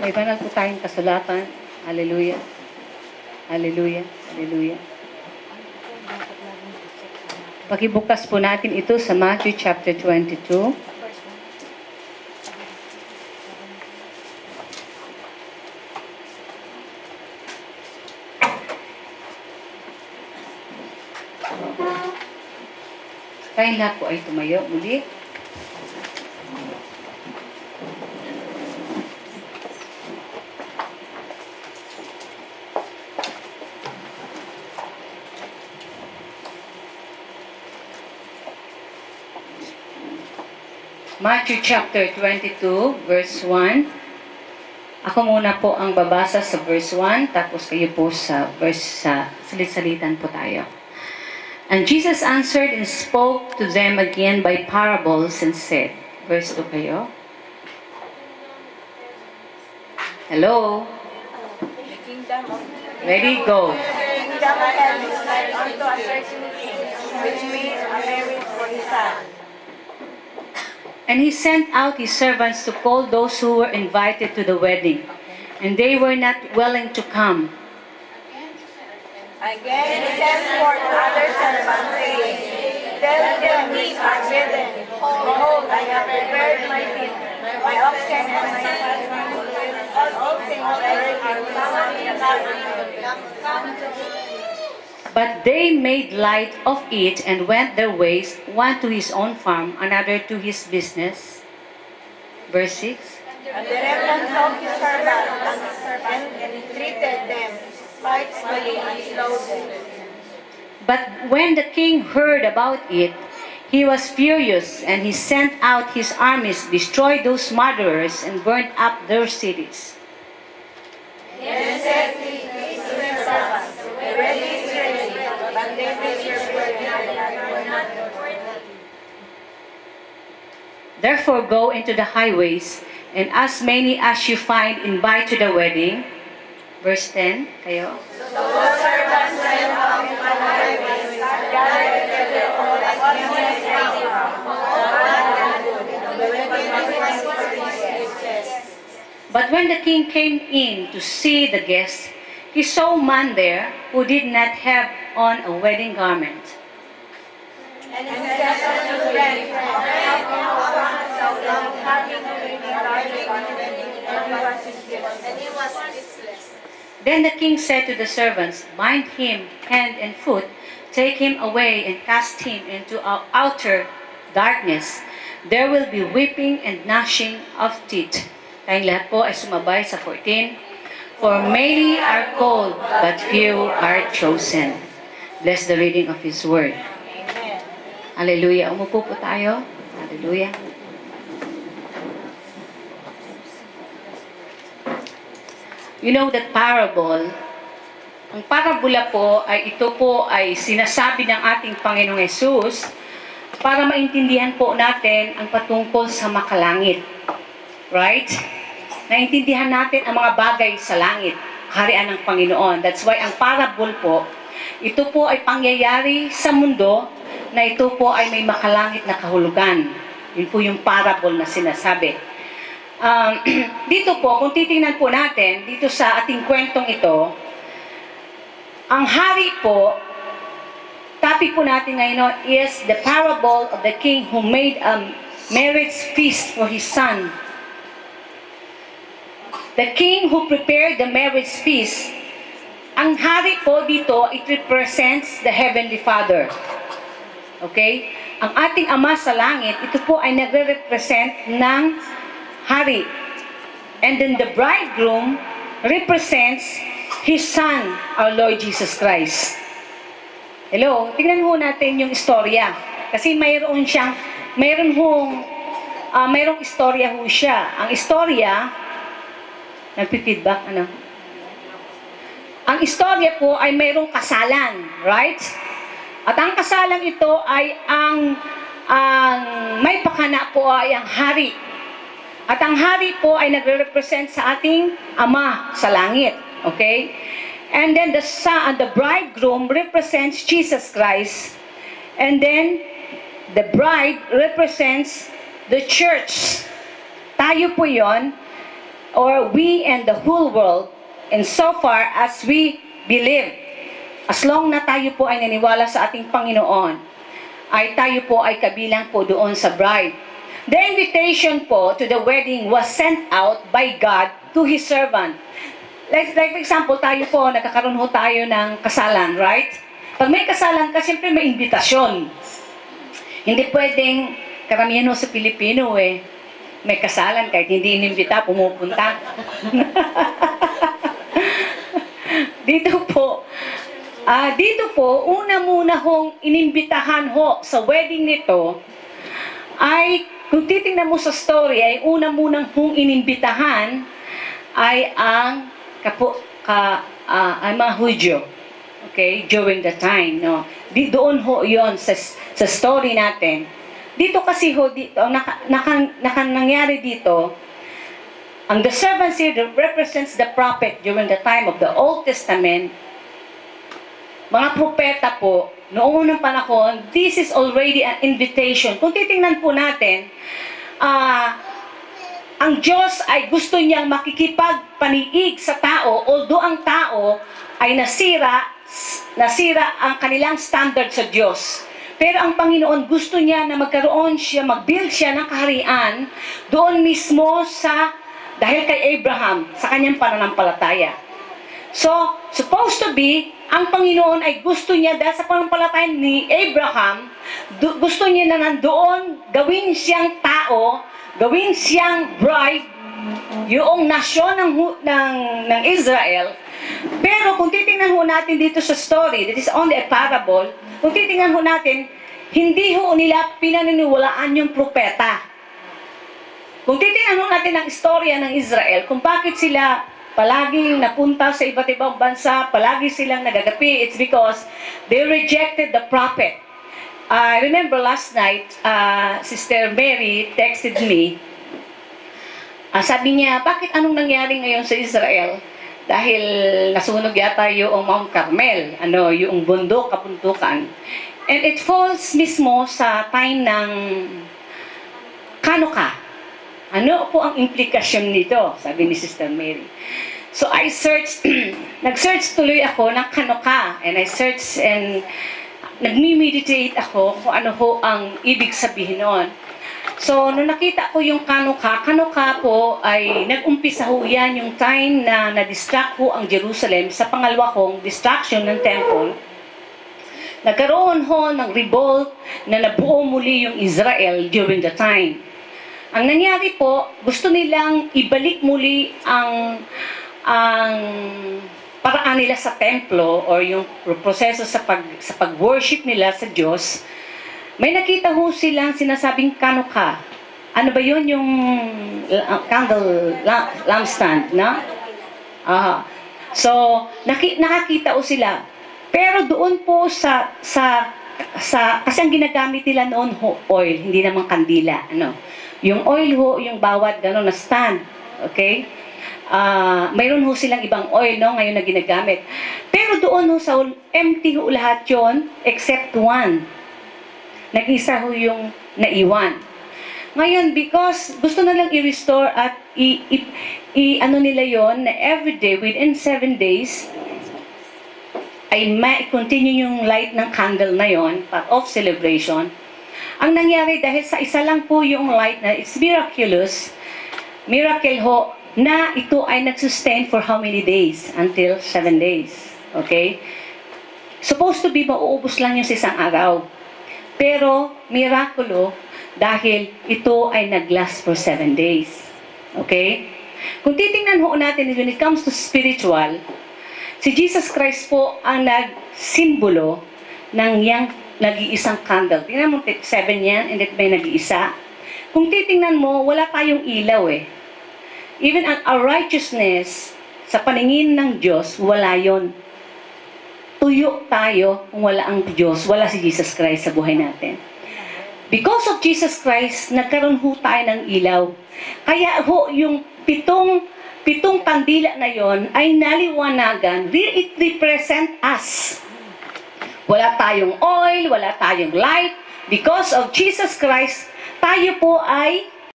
May banal po tayong kasulatan. Hallelujah. Hallelujah. Hallelujah. Pakibukas po natin ito sa Matthew chapter 22. Tayong lahat po ay tumayo muli. Matthew chapter 22, verse 1. Ako muna po ang babasa sa verse 1, tapos kayo po sa verse sa salit-salitan po tayo. And Jesus answered and spoke to them again by parables and said, verse 2 kayo. Hello? Ready, go. And he sent out his servants to call those who were invited to the wedding, and they were not willing to come. Again he sent forth other servants, saying, tell them which are bidden, behold, I have prepared my meat, my oxen and my husband, all things ready come to me. But they made light of it and went their ways, one to his own farm, another to his business. Verse 6. And the remnant took his servants and entreated them spitefully and slowly. But when the king heard about it, he was furious, and he sent out his armies, destroyed those murderers, and burned up their cities. Then said he to his servants, the wedding is ready, but they which were not worthy. Therefore go into the highways, and as many as you find, invite to the wedding. Verse 10, kayo. So those servants went out to the highways, gathered together all as many as they could. The wedding was ready for his guests. But when the king came in to see the guests, he saw a man there who did not have on a wedding garment. And he said unto them, have no counsel of having a wedding garment, and he was speechless. Then the king said to the servants, bind him hand and foot, take him away and cast him into outer darkness. There will be weeping and gnashing of teeth. Tayong lahat po ay sumabay sa 14. For many are called, but few are chosen. Bless the reading of His Word. Amen. Hallelujah. Umupo po tayo. Hallelujah. You know that parable, ang parabola po ay ito po ay sinasabi ng ating Panginoong Hesus para maintindihan po natin ang patungkol sa makalangit. Right? Naintindihan natin ang mga bagay sa langit, kaharian ng Panginoon. That's why ang parable po, ito po ay pangyayari sa mundo na ito po ay may makalangit na kahulugan. Yun po yung parable na sinasabi. Dito po, kung titingnan po natin, dito sa ating kwentong ito, ang hari po, topic po natin ngayon is the parable of the king who made a marriage feast for his son. The king who prepared the marriage feast, ang hari po dito, it represents the Heavenly Father. Okay? Ang ating Ama sa langit, ito po ay nagre-represent ng hari. And then the bridegroom represents His Son, our Lord Jesus Christ. Hello? Tingnan ho natin yung istorya. Kasi mayroong istorya ho siya. Ang istorya, nagpi-feedback, ano? Ang istorya po ay mayroong kasalan, right? At ang kasalan ito ay ang may pakana po ay ang hari. At ang hari po ay nagre-represent sa ating Ama sa langit. Okay? And then the son, the bridegroom represents Jesus Christ. And then the bride represents the church. Tayo po yon. or we and the whole world, and so far as we believe, as long na tayo po ay naniwala sa ating Panginoon, ay tayo po ay kabilang po doon sa bride. The invitation po to the wedding was sent out by God to His servant. Like for example, tayo po, nagkakaroon ho tayo ng kasalan, right? Pag may kasalan ka, siyempre may invitasyon. Hindi pwedeng, karamihan ho sa Pilipino may kasalan kahit hindi inimbita, pumupunta. Dito po, una muna hong inimbitahan ho sa wedding nito, ay, kung titingnan mo sa story, ay una munang hong inimbitahan ay ang mga Hudyo. Okay? During the time, no? Doon ho yon sa story natin. Dito kasi ho, nangyari dito, the servants here represents the prophet during the time of the Old Testament. Mga propeta po, noong unang panahon, this is already an invitation. Kung titingnan po natin, ang Diyos ay gusto niyang makikipagpaniig sa tao, although ang tao ay nasira ang kanilang standard sa Diyos. Pero ang Panginoon gusto niya na mag-build siya ng kaharian doon mismo dahil kay Abraham, sa kanyang pananampalataya. So, supposed to be, ang Panginoon ay gusto niya dahil sa pananampalataya ni Abraham, gusto niya na nandoon, gawin siyang tao, gawin siyang bride, yung nasyon ng Israel. Pero kung titingnan ho natin dito sa story, this is only a parable, kung titingnan ho natin, hindi ho nila pinaniniwalaan yung propeta. Kung titingnan ho natin ang istorya ng Israel, kung bakit sila palaging napunta sa iba't ibang bansa, palagi silang nagagapi, it's because they rejected the prophet. I remember last night, Sister Mary texted me. Sabi niya, bakit anong nangyari ngayon sa Israel? Dahil nasunog yata yung Mount Carmel, yung bundok, kapuntukan. And it falls mismo sa time ng Hanukkah. Ano po ang implikasyon nito? Sabi ni Sister Mary. So I searched, nag-search tuloy ako ng Hanukkah. And I searched and nagmi-meditate ako kung ano ho ang ibig sabihin noon. So, nung nakita ko yung Hanukkah po ay nag-umpisa ho yan yung time na na-distract ho ang Jerusalem sa pangalawa kong distraction ng temple. Nagkaroon ho ng revolt na nabuo muli yung Israel during the time. Ang nangyari po, gusto nilang ibalik muli ang paraan nila sa templo or yung proseso sa pag-worship nila sa Diyos. May nakita ho silang sinasabing Hanukkah. Ano ba yun? Yung candle lampstand, na? So, nakakita ho sila. Pero doon po kasi ang ginagamit nila noon oil, hindi naman kandila. Yung oil ho, yung bawat gano'n na stand. Okay? Mayroon ho silang ibang oil, ngayon na ginagamit. Pero doon ho sa empty ho lahat yon except one. Nag-isa ho yung naiwan. Ngayon, because gusto na lang i-restore at ano nila yon na everyday, within 7 days, ay ma-continue yung light ng candle na yon, part of celebration. Ang nangyari dahil sa isa lang po yung light na it's miraculous, miracle ho, na ito ay nag-sustain for how many days? Until 7 days. Okay? Supposed to be mauubos lang yung sa isang araw. Pero, mirakulo, dahil ito ay nag-last for 7 days. Okay? Kung titingnan ho natin, when it comes to spiritual, si Jesus Christ po ang nag-simbolo ng yang nag-iisang candle. Tingnan mo, 7 yan, and then may nag-iisa. Kung titingnan mo, wala tayong ilaw Even our righteousness, sa paningin ng Diyos, wala yon. Tuyo tayo kung wala ang Diyos, wala si Jesus Christ sa buhay natin. Because of Jesus Christ, nagkaroon ho tayo ng ilaw. Kaya ho, yung pitong kandila na yon ay naliwanagan. It represent us. Wala tayong oil, wala tayong light. Because of Jesus Christ, tayo po ay